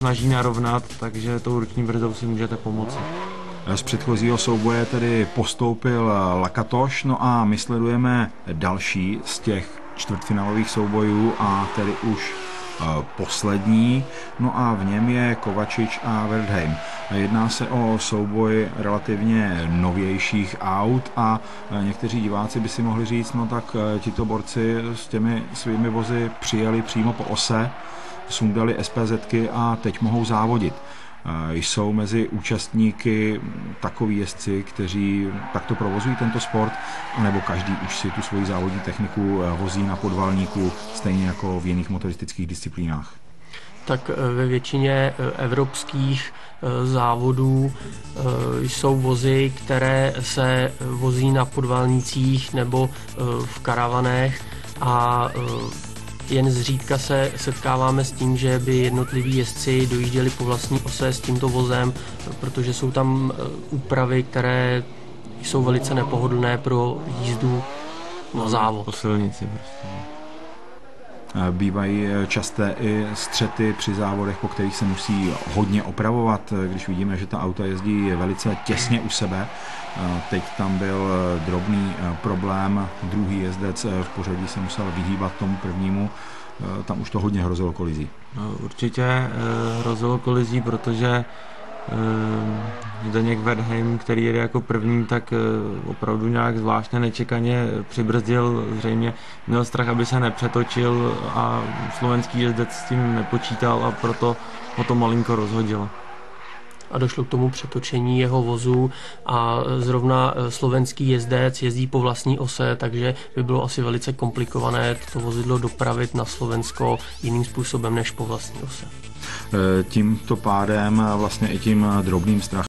snaží narovnat, takže tou ruční brzdou si můžete pomoci. Z předchozího souboje tedy postoupil Lakatoš, no a my sledujeme další z těch čtvrtfinálových soubojů a tedy už poslední, no a v něm je Kovačič a Wertheim. Jedná se o souboj relativně novějších aut a někteří diváci by si mohli říct, no tak tito borci s těmi svými vozy přijeli přímo po ose, sundali SPZky a teď mohou závodit. Jsou mezi účastníky takoví jezdci, kteří takto provozují tento sport, anebo každý už si tu svoji závodní techniku vozí na podvalníku, stejně jako v jiných motoristických disciplínách? Tak ve většině evropských závodů jsou vozy, které se vozí na podvalnících nebo v karavanech a jen zřídka se setkáváme s tím, že by jednotliví jezdci dojížděli po vlastní ose s tímto vozem, protože jsou tam úpravy, které jsou velice nepohodlné pro jízdu na závod. Po silnici prostě. Bývají časté i střety při závodech, po kterých se musí hodně opravovat, když vidíme, že ta auta jezdí velice těsně u sebe. Teď tam byl drobný problém, druhý jezdec v pořadí se musel vyhýbat tomu prvnímu, tam už to hodně hrozilo kolizí. No, určitě hrozilo kolizí, protože Zdeněk Wertheim, který jede jako první, tak opravdu nějak zvláštně nečekaně přibrzdil, zřejmě měl strach, aby se nepřetočil a slovenský jezdec s tím nepočítal a proto ho to malinko rozhodilo. A došlo k tomu přetočení jeho vozu a zrovna slovenský jezdec jezdí po vlastní ose, takže by bylo asi velice komplikované to vozidlo dopravit na Slovensko jiným způsobem než po vlastní ose. Tímto pádem vlastně i tím drobným strachem